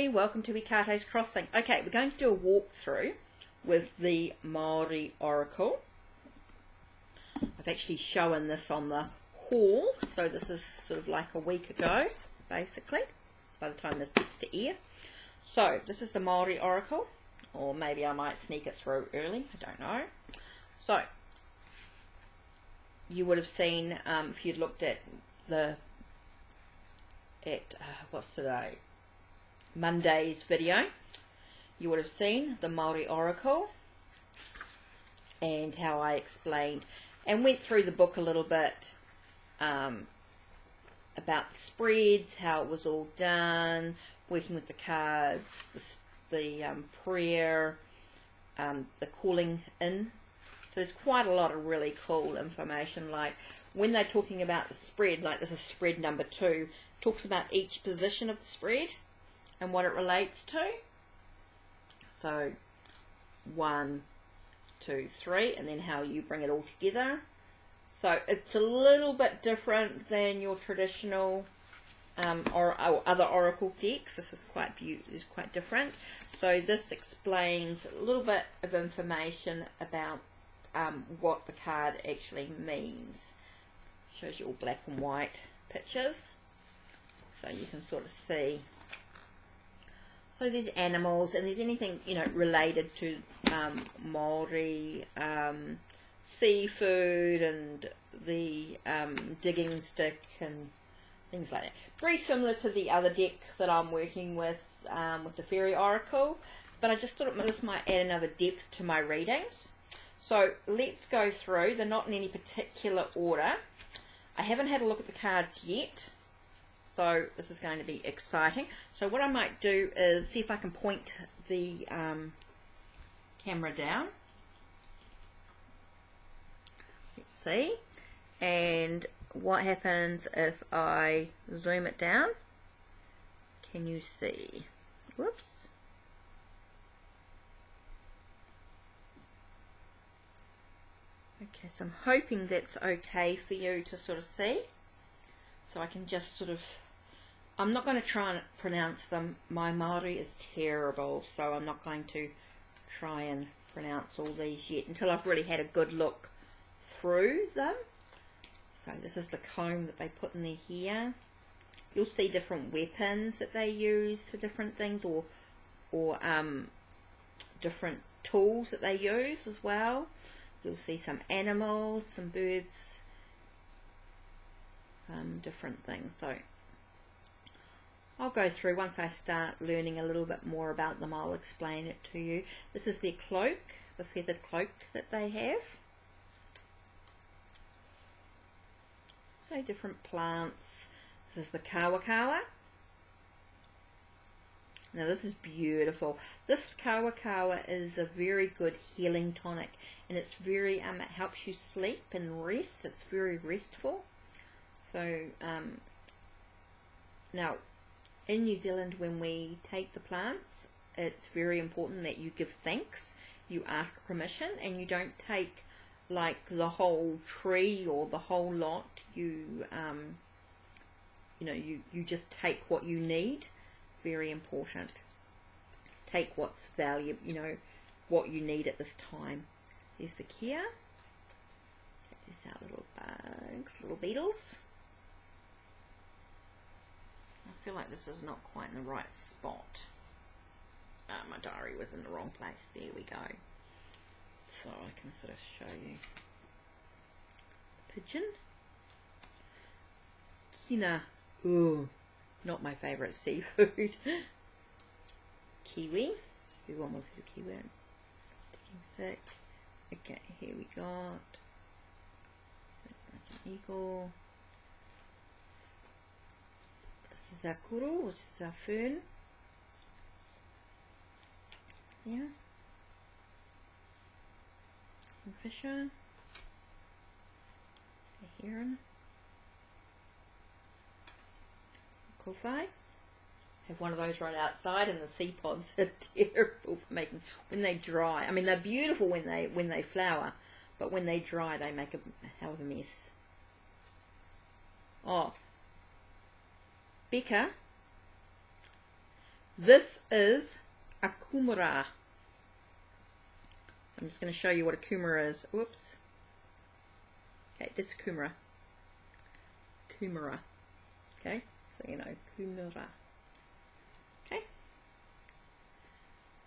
everybody, welcome to Ikate's Crossing. Okay, we're going to do a walkthrough with the Maori Oracle. I've actually shown this on the hall, so this is sort of like a week ago, basically, by the time this gets to air. So, this is the Maori Oracle, or maybe I might sneak it through early, I don't know. So, you would have seen, if you'd looked at what's today? Monday's video, you would have seen the Maori Oracle and how I explained and went through the book a little bit about spreads, how it was all done, working with the cards, the prayer, the calling in. So there's quite a lot of really cool information, like when they're talking about the spread, like this is spread number 2, talks about each position of the spread and what it relates to. So 1, 2, 3, and then how you bring it all together. So it's a little bit different than your traditional or other oracle decks. This is quite different. So this explains a little bit of information about what the card actually means. Shows you all black and white pictures, so you can sort of see. So there's animals, and there's anything, you know, related to Maori, seafood, and the digging stick and things like that. Very similar to the other deck that I'm working with the Fairy Oracle, but I just thought this might add another depth to my readings. So let's go through. They're not in any particular order. I haven't had a look at the cards yet, so this is going to be exciting. So what I might do is see if I can point the camera down. Let's see. And what happens if I zoom it down? Can you see? Whoops. Okay, so I'm hoping that's okay for you to sort of see. So I can just sort of, I'm not going to try and pronounce them. My Maori is terrible, so I'm not going to try and pronounce all these yet until I've really had a good look through them. So this is the comb that they put in their hair. You'll see different weapons that they use for different things, or different tools that they use as well. You'll see some animals, some birds, different things. So I'll go through once I start learning a little bit more about them. I'll explain it to you. This is their cloak, the feathered cloak that they have. So different plants. This is the kawa. Now this is beautiful. This kawa is a very good healing tonic, and it's very it helps you sleep and rest. It's very restful. So now in New Zealand, when we take the plants, it's very important that you give thanks, you ask permission, and you don't take like the whole tree or the whole lot. You you just take what you need. Very important. Take what's valuable, what you need at this time. There's the kia. There's our little bugs, little beetles. I feel like this is not quite in the right spot. My diary was in the wrong place. There we go. So I can sort of show you. Pigeon. Kina. Ooh. Not my favourite seafood. Kiwi. Who one was who kiwi? Digging stick. Okay, here we got an eagle. This is our kuru, which is our fern. Yeah. Kingfisher. A heron. Kowhai. Have one of those right outside, and the sea pods are terrible for making when they dry. I mean, they're beautiful when they flower, but when they dry, they make a hell of a mess. Oh, Becca This is a kumara. I'm just going to show you what a kumara is. Whoops. Okay, that's kumara. Kumara. Okay, so you know, kumara. Okay.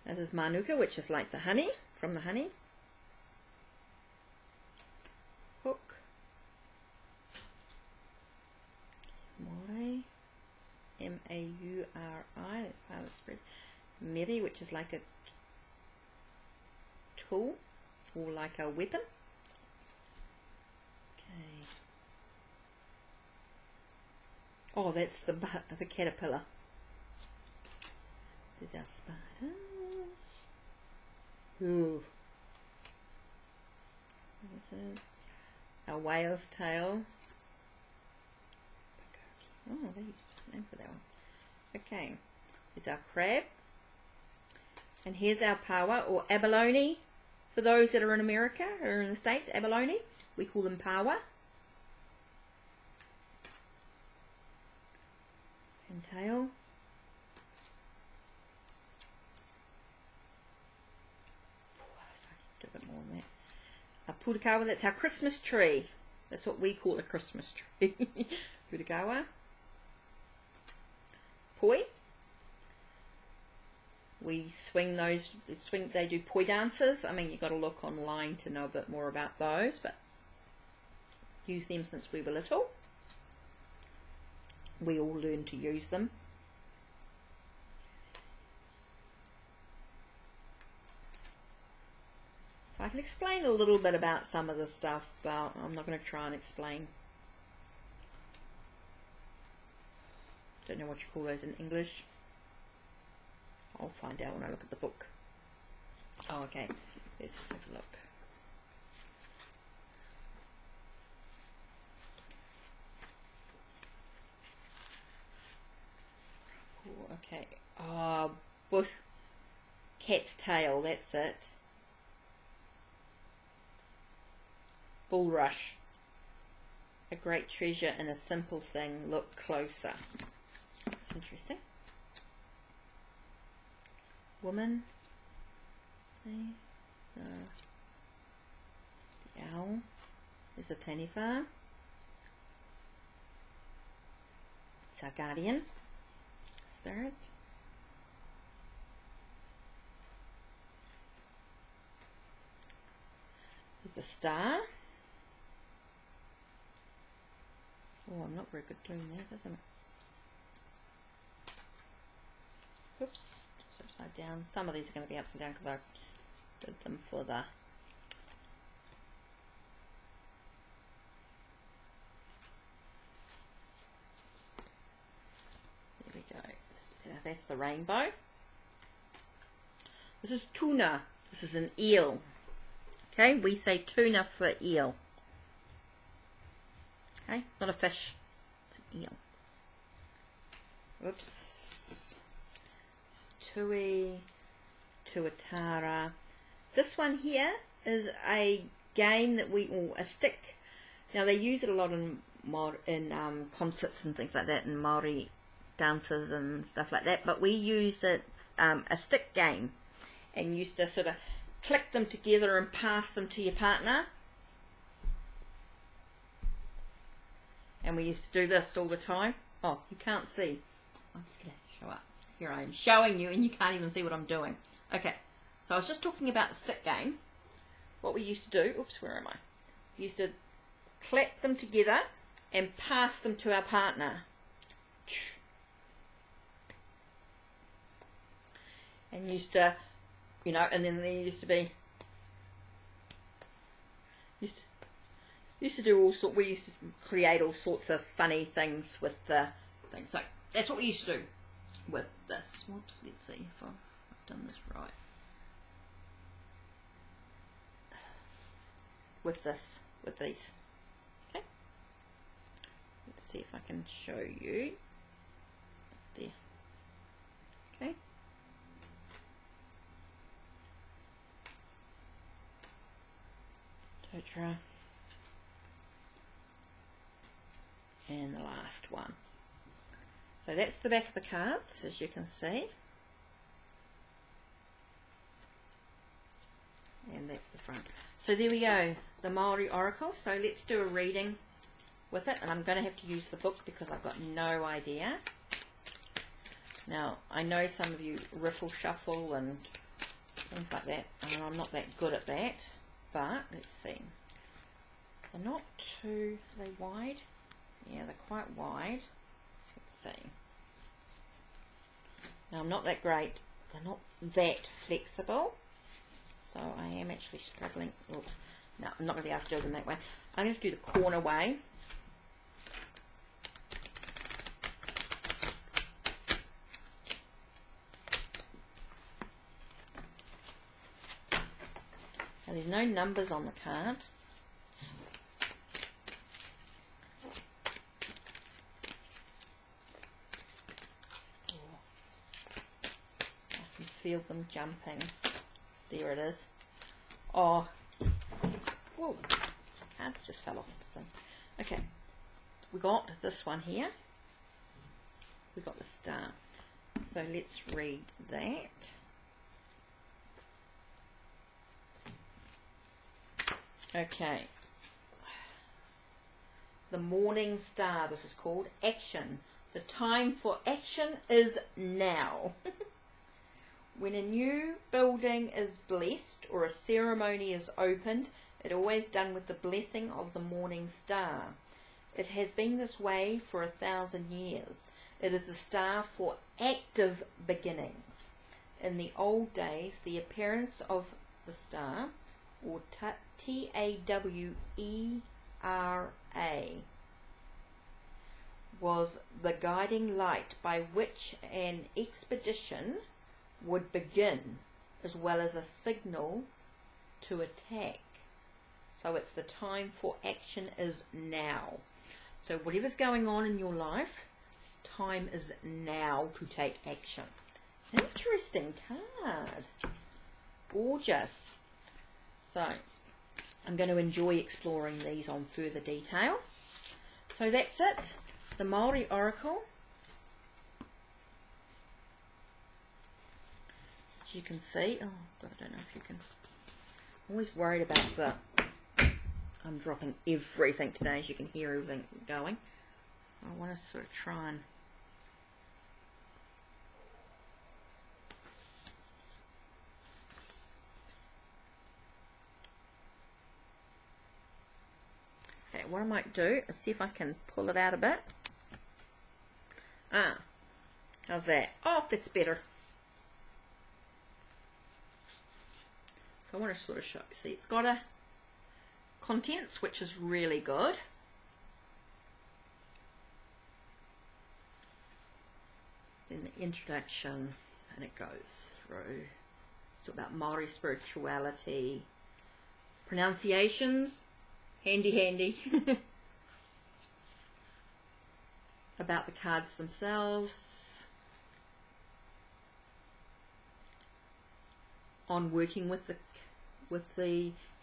This is manuka, which is like the honey, from the honey. Hook. Maori. M-A-U-R-I, that's part of the spread. Meri, which is like a tool, or like a weapon. Okay. Oh, that's the caterpillar. There's our spiders. Ooh. Our whale's tail. Oh, they used a name for that one. Okay. Here's our crab. And here's our pawa, or abalone. For those that are in America or in the States, abalone. We call them pawa. And tail. Do a bit more on that. A purikawa, that's our Christmas tree. That's what we call a Christmas tree. Purikawa. Poi. We swing those, they do poi dances. I mean, you've got to look online to know a bit more about those, but use them since we were little. We all learn to use them. So I can explain a little bit about some of the stuff, but I'm not going to try and explain. Don't know what you call those in English. I'll find out when I look at the book. Oh, okay. Let's have a look. Oh, okay. Bush cat's tail. That's it. Bulrush. A great treasure in a simple thing. Look closer. That's interesting. Woman. The owl. There's a taniwha. It's our guardian spirit. There's a star. Oh, I'm not very good doing that, isn't it? Oops. Upside down. Some of these are going to be upside down because I did them for the. There we go. That's better. That's the rainbow. This is tuna. This is an eel. Okay, we say tuna for eel. Okay, it's not a fish. It's an eel. Whoops. Tui, tuatara. This one here is a game that a stick. Now they use it a lot in concerts and things like that, and Maori dances and stuff like that. But we use it a stick game, and used to sort of click them together and pass them to your partner. And we used to do this all the time. Oh, you can't see. I'm just gonna show up. Here I am showing you and you can't even see what I'm doing. Okay, so I was just talking about the stick game. What we used to do, oops, where am I? We used to click them together and pass them to our partner. And used to, you know, and then there used to be, used to do all sorts, we used to create all sorts of funny things with the thing. So that's what we used to do with this. Whoops, let's see if I've done this right. With these. Okay. Let's see if I can show you. There. Okay. Totra. And the last one. So that's the back of the cards, as you can see. and that's the front. So there we go, the Maori Oracle. So let's do a reading with it, and I'm going to have to use the book because I've got no idea. Now, I know some of you riffle shuffle and things like that, and I'm not that good at that, but let's see. They're not too, are they wide? Yeah, they're quite wide. Let's see. Now, I'm not that great. They're not that flexible, so I am actually struggling. Oops. No, I'm not going to be able to do them that way. I'm going to do the corner way. Now, there's no numbers on the card. Feel them jumping. There it is. Oh, whoa, cards just fell off the thing. Okay, we got this one here. We got the star. So let's read that. Okay. The morning star, this is called action. The time for action is now. When a new building is blessed or a ceremony is opened, it always done with the blessing of the morning star. It has been this way for 1,000 years. It is a star for active beginnings. In the old days, the appearance of the star, or T-A-W-E-R-A, was the guiding light by which an expedition would begin, as well as a signal to attack. So it's the time for action is now. So whatever's going on in your life, time is now to take action. Interesting card. Gorgeous. So I'm going to enjoy exploring these on further detail. So that's it. The Maori Oracle. You can see, oh, I don't know if you can, I'm always worried about the, I'm dropping everything today, as you can hear everything going. I want to sort of try and, okay, what I might do is see if I can pull it out a bit. Ah, how's that? Oh, that's better. I want to sort of show you. See, it's got a contents, which is really good. Then the introduction, and it goes through. It's about Maori spirituality, pronunciations, handy. About the cards themselves, on working with the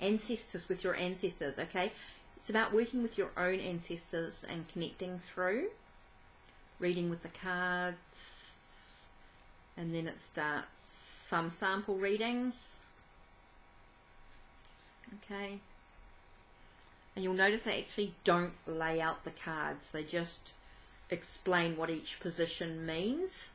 ancestors, with your ancestors, okay? It's about working with your own ancestors and connecting through, reading with the cards, and then it starts some sample readings, okay? And you'll notice they actually don't lay out the cards, they just explain what each position means.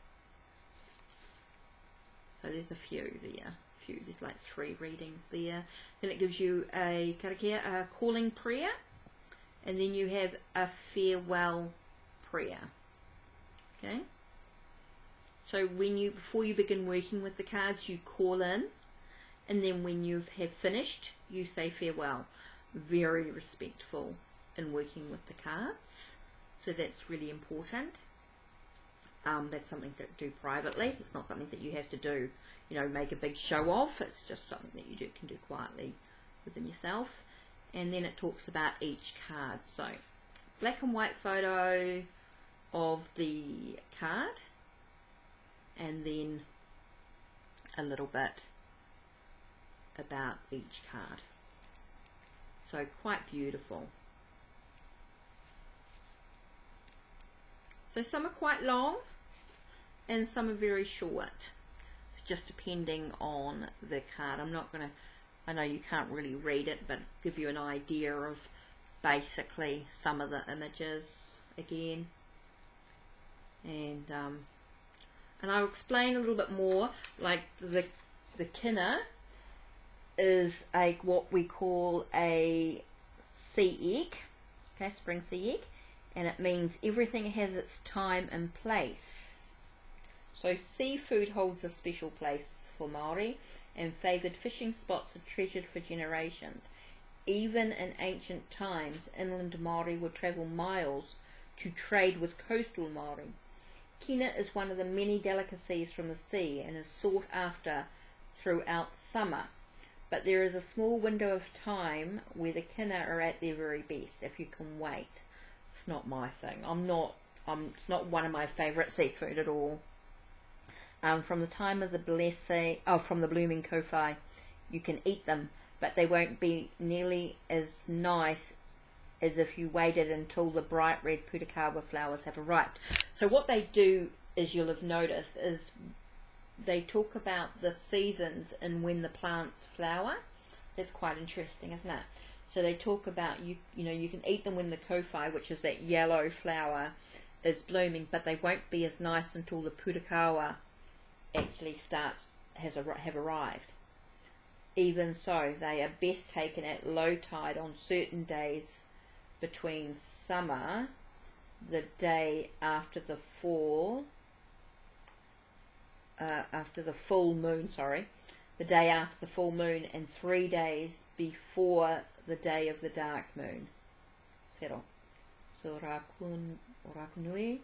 So there's a few there. There's like 3 readings there. Then it gives you a karakia, a calling prayer, and then you have a farewell prayer. Okay. So before you begin working with the cards, you call in, and then when you have finished, you say farewell. Very respectful in working with the cards. So that's really important. That's something to do privately. It's not something that you have to do, you know, make a big show of. It's just something that you can do quietly within yourself. And then it talks about each card. So black and white photo of the card, and then a little bit about each card. So quite beautiful. So some are quite long and some are very short, just depending on the card. I'm not going to I know you can't really read it, but give you an idea of basically some of the images again. And I'll explain a little bit more. Like the kina is what we call a sea egg, okay, spring sea egg, and it means everything has its time and place. So seafood holds a special place for Maori, and favoured fishing spots are treasured for generations. Even in ancient times, inland Maori would travel miles to trade with coastal Maori. Kina is one of the many delicacies from the sea and is sought after throughout summer. But there is a small window of time where the kina are at their very best, if you can wait. It's not my thing. It's not one of my favourite seafood at all. From the time of the from the blooming kowhai, you can eat them, but they won't be nearly as nice as if you waited until the bright red putukawa flowers have arrived. So what they do, as you'll have noticed, is they talk about the seasons and when the plants flower. That's quite interesting, isn't it? So they talk about you can eat them when the kowhai, which is that yellow flower, is blooming, but they won't be as nice until the putukawa actually have arrived. Even so, they are best taken at low tide on certain days between summer, the day after the full moon, the day after the full moon, and 3 days before the day of the dark moon. Pero. So Rakunui.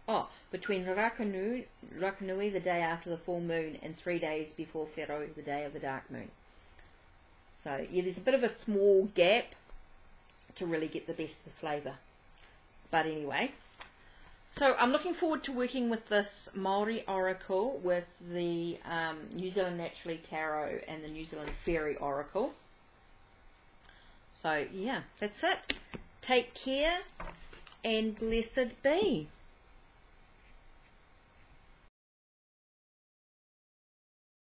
Oh, between Rakunui, the day after the full moon, and 3 days before Whero, the day of the dark moon. So, yeah, there's a bit of a small gap to really get the best of flavour. But anyway, so I'm looking forward to working with this Maori Oracle with the New Zealand Naturally Tarot and the New Zealand Fairy Oracle. So, yeah, that's it. Take care and blessed be.